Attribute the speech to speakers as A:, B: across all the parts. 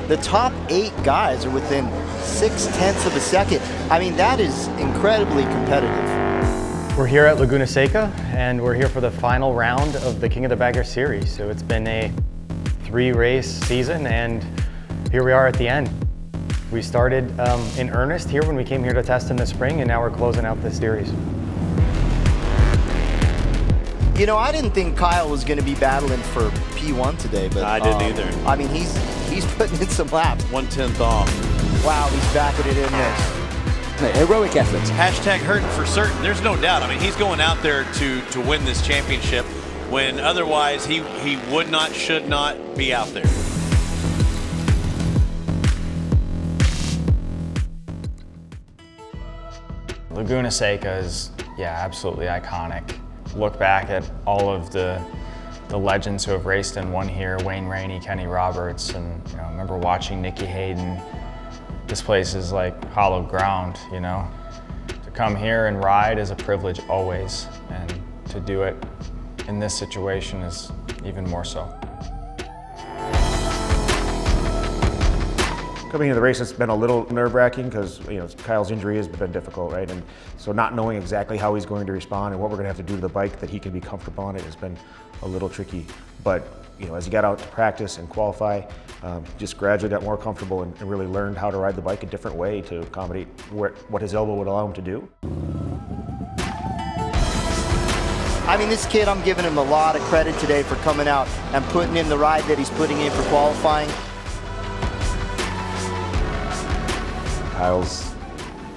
A: The top 8 guys are within 0.6 of a second. I mean, that is incredibly competitive.
B: We're here at Laguna Seca, and we're here for the final round of the King of the Bagger series. So it's been a 3-race season, and here we are at the end. We started in earnest here when we came here to test in the spring, and now we're closing out the series.
A: You know, I didn't think Kyle was going to be battling for P1 today, but
C: I didn't either.
A: I mean, he's putting in some laps.
C: 1/10 off.
A: Wow, he's backing it in there.
D: Heroic efforts.
C: Hashtag hurting for certain. There's no doubt. I mean, he's going out there to win this championship when otherwise he would not, should not be out there.
B: Laguna Seca is, yeah, absolutely iconic. Look back at all of the legends who have raced and won here, Wayne Rainey, Kenny Roberts, and I remember watching Nicky Hayden. This place is like hallowed ground, you know. To come here and ride is a privilege always, and to do it in this situation is even more so.
E: Coming into the race, it's been a little nerve-wracking because Kyle's injury has been difficult, right? And so not knowing exactly how he's going to respond and what we're going to have to do to the bike that he can be comfortable on it has been a little tricky. But as he got out to practice and qualify, just gradually got more comfortable and really learned how to ride the bike a different way to accommodate what his elbow would allow him to do.
A: I mean, this kid, I'm giving him a lot of credit today for coming out and putting in the ride that he's putting in for qualifying.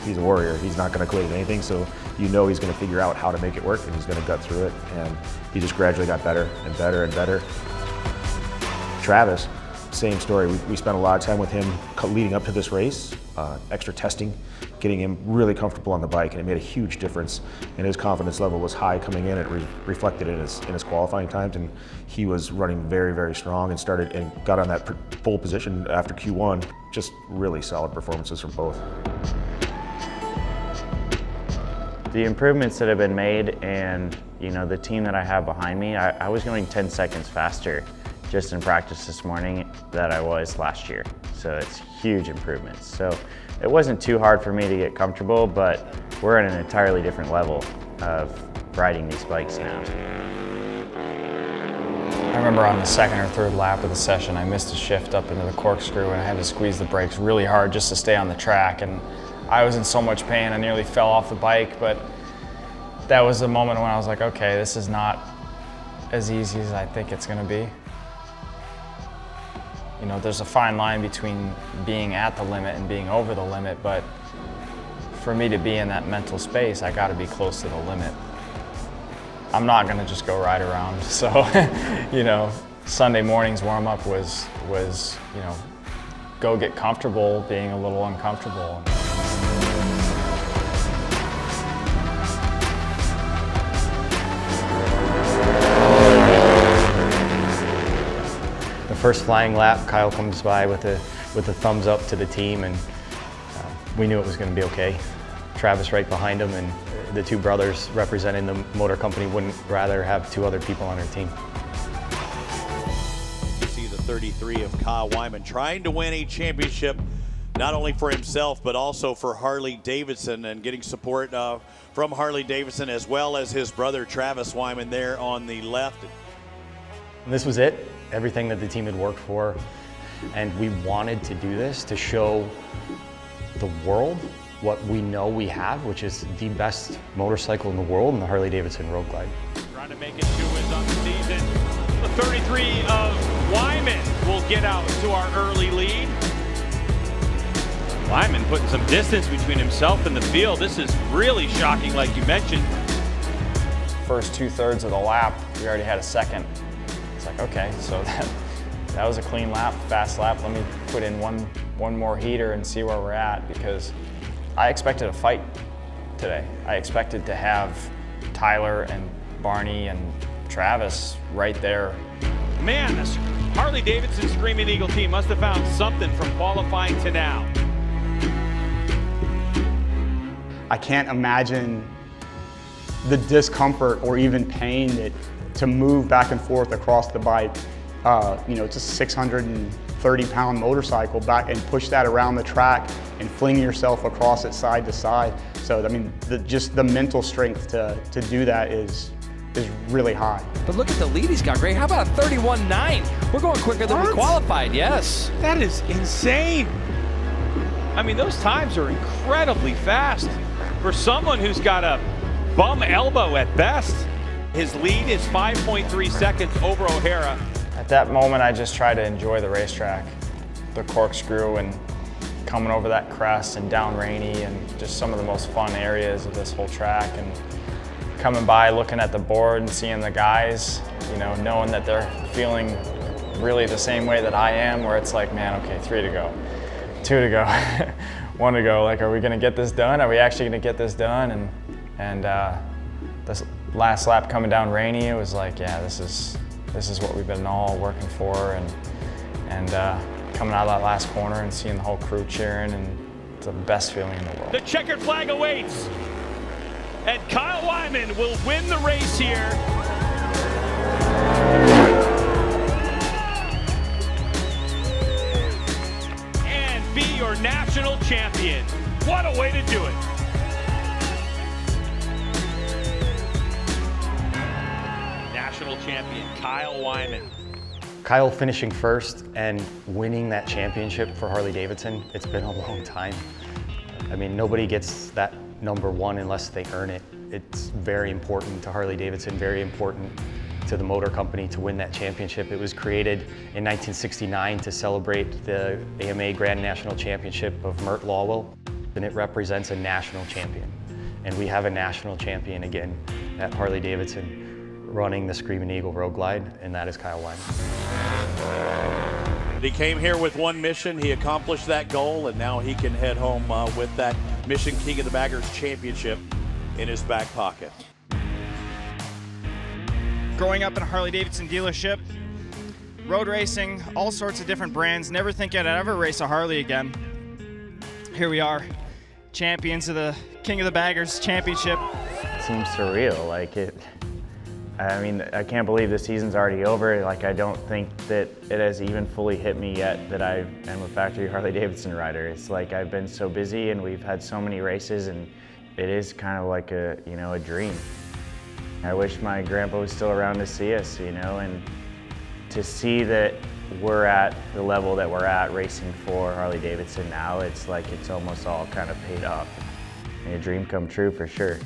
E: He's a warrior. He's not going to quit at anything, so he's going to figure out how to make it work, and he's going to gut through it, and he just gradually got better and better and better. Travis, same story. We spent a lot of time with him leading up to this race, extra testing, getting him really comfortable on the bike, and it made a huge difference, and his confidence level was high coming in. It reflected in his qualifying times, and he was running very, very strong and got on that pole position after Q1. Just really solid performances from both.
F: The improvements that have been made and the team that I have behind me, I was going 10 seconds faster just in practice this morning than I was last year. So it's huge improvements. So it wasn't too hard for me to get comfortable, but we're at an entirely different level of riding these bikes now.
B: I remember on the 2nd or 3rd lap of the session, I missed a shift up into the corkscrew and I had to squeeze the brakes really hard just to stay on the track. And I was in so much pain, I nearly fell off the bike, but that was the moment when I was like, okay, this is not as easy as I think it's gonna be. There's a fine line between being at the limit and being over the limit, but for me to be in that mental space, I gotta be close to the limit. I'm not gonna just go ride around. So, Sunday morning's warm-up was, go get comfortable being a little uncomfortable. The first flying lap, Kyle comes by with a thumbs up to the team, and we knew it was gonna be okay. Travis right behind him, and the 2 brothers representing the motor company wouldn't rather have 2 other people on their team.
C: You see the 33 of Kyle Wyman trying to win a championship, not only for himself, but also for Harley-Davidson, and getting support from Harley-Davidson as well as his brother Travis Wyman there on the left.
B: And this was it, everything that the team had worked for. And we wanted to do this to show the world what we know we have, which is the best motorcycle in the world in the Harley-Davidson Road Glide.
G: Trying to make it 2 wins on the season. The 33 of Wyman will get out to our early lead. Wyman putting some distance between himself and the field. This is really shocking, like you mentioned.
B: First 2/3 of the lap, we already had a second. It's like, okay, so that was a clean lap, fast lap. Let me put in one more heater and see where we're at, because I expected a fight today. I expected to have Tyler and Barney and Travis right there.
G: Man, this Harley-Davidson Screamin Eagle team must have found something from qualifying to now.
H: I can't imagine the discomfort or even pain to move back and forth across the bike. It's a 650 30-pound motorcycle back and push that around the track and fling yourself across it side to side. So, I mean, just the mental strength to do that is really high.
D: But look at the lead he's got, Gray. How about a 31.9? We're going quicker than we qualified, yes.
G: That is insane. I mean, those times are incredibly fast for someone who's got a bum elbow at best. His lead is 5.3 seconds over O'Hara.
B: At that moment, I just tried to enjoy the racetrack, the corkscrew and coming over that crest and down Rainy and just some of the most fun areas of this whole track. And coming by, looking at the board and seeing the guys, you know, knowing that they're feeling really the same way that I am, where it's like, man, okay, 3 to go, 2 to go, 1 to go. Like, are we gonna get this done? Are we actually gonna get this done? And this last lap coming down Rainy, it was like, yeah, this is what we've been all working for. And coming out of that last corner and seeing the whole crew cheering, and it's the best feeling in the world.
G: The checkered flag awaits. And Kyle Wyman will win the race here. And be your national champion. What a way to do it. National champion Kyle Wyman.
I: Kyle finishing first and winning that championship for Harley-Davidson, it's been a long time. I mean, nobody gets that #1 unless they earn it. It's very important to Harley-Davidson, very important to the motor company to win that championship. It was created in 1969 to celebrate the AMA Grand National Championship of Mert Lawwell, and it represents a national champion. And we have a national champion again at Harley-Davidson running the Screamin Eagle Road Glide, and that is Kyle Wyman.
C: He came here with one mission, he accomplished that goal, and now he can head home with that Mission King of the Baggers Championship in his back pocket.
J: Growing up in a Harley-Davidson dealership, road racing, all sorts of different brands, never thinking I'd ever race a Harley again. Here we are, champions of the King of the Baggers Championship.
F: It seems surreal, like it. I mean, I can't believe the season's already over. Like, I don't think that it has even fully hit me yet that I am a factory Harley-Davidson rider. It's like I've been so busy and we've had so many races, and it is kind of like a, you know, a dream. I wish my grandpa was still around to see us, you know, and to see that we're at the level that we're at racing for Harley-Davidson now, it's like it's almost all kind of paid off. A dream come true for sure.